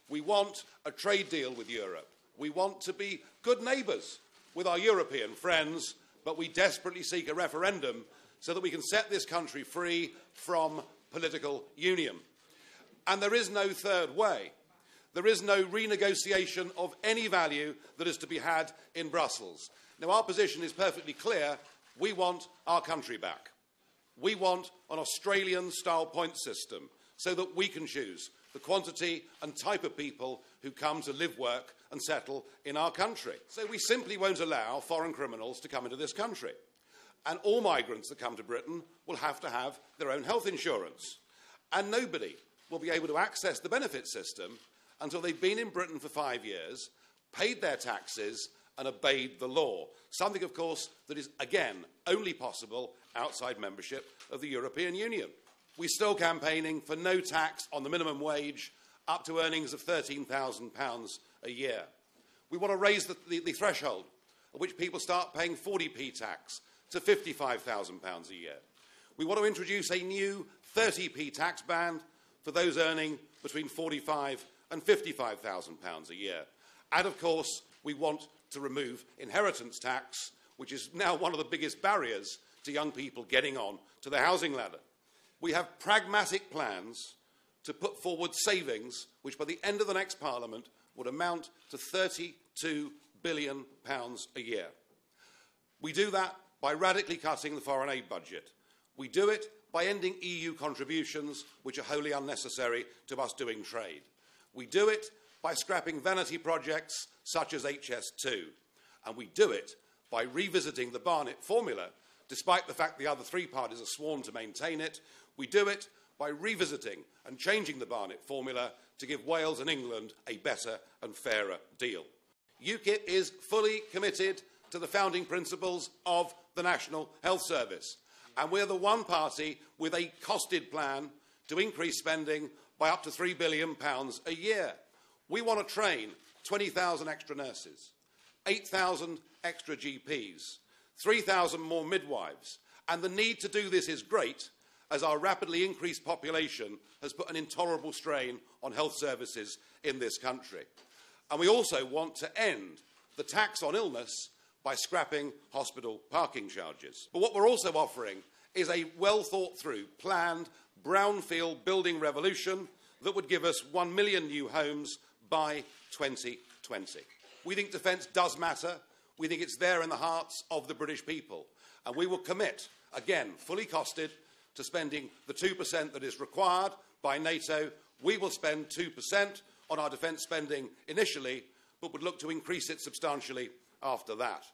We want a trade deal with Europe. We want to be good neighbours with our European friends, but we desperately seek a referendum so that we can set this country free from political union. And there is no third way. There is no renegotiation of any value that is to be had in Brussels. Now, our position is perfectly clear. We want our country back. We want an Australian-style point system so that we can choose the quantity and type of people who come to live, work and settle in our country. So we simply won't allow foreign criminals to come into this country. And all migrants that come to Britain will have to have their own health insurance. And nobody will be able to access the benefit system until they've been in Britain for 5 years, paid their taxes and obeyed the law. Something, of course, that is, again, only possible outside membership of the European Union. We're still campaigning for no tax on the minimum wage up to earnings of £13,000 a year. We want to raise the threshold at which people start paying 40p tax to £55,000 a year. We want to introduce a new 30p tax band for those earning between £45,000 and £55,000 a year. And, of course, we want to remove inheritance tax, which is now one of the biggest barriers to young people getting on to the housing ladder. We have pragmatic plans to put forward savings which, by the end of the next Parliament, would amount to £32 billion a year. We do that by radically cutting the foreign aid budget. We do it by ending EU contributions, which are wholly unnecessary to us doing trade. We do it by scrapping vanity projects such as HS2. And we do it by revisiting the Barnett formula, despite the fact the other three parties are sworn to maintain it. We do it by revisiting and changing the Barnett formula to give Wales and England a better and fairer deal. UKIP is fully committed to the founding principles of the National Health Service. And we're the one party with a costed plan to increase spending by up to £3 billion a year. We want to train 20,000 extra nurses, 8,000 extra GPs, 3,000 more midwives. And the need to do this is great, as our rapidly increased population has put an intolerable strain on health services in this country. And we also want to end the tax on illness by scrapping hospital parking charges. But what we're also offering is a well-thought-through, planned, brownfield building revolution that would give us 1 million new homes by 2020. We think defence does matter. We think it's there in the hearts of the British people. And we will commit, again, fully costed, to spending the 2% that is required by NATO. We will spend 2% on our defence spending initially, but would look to increase it substantially after that.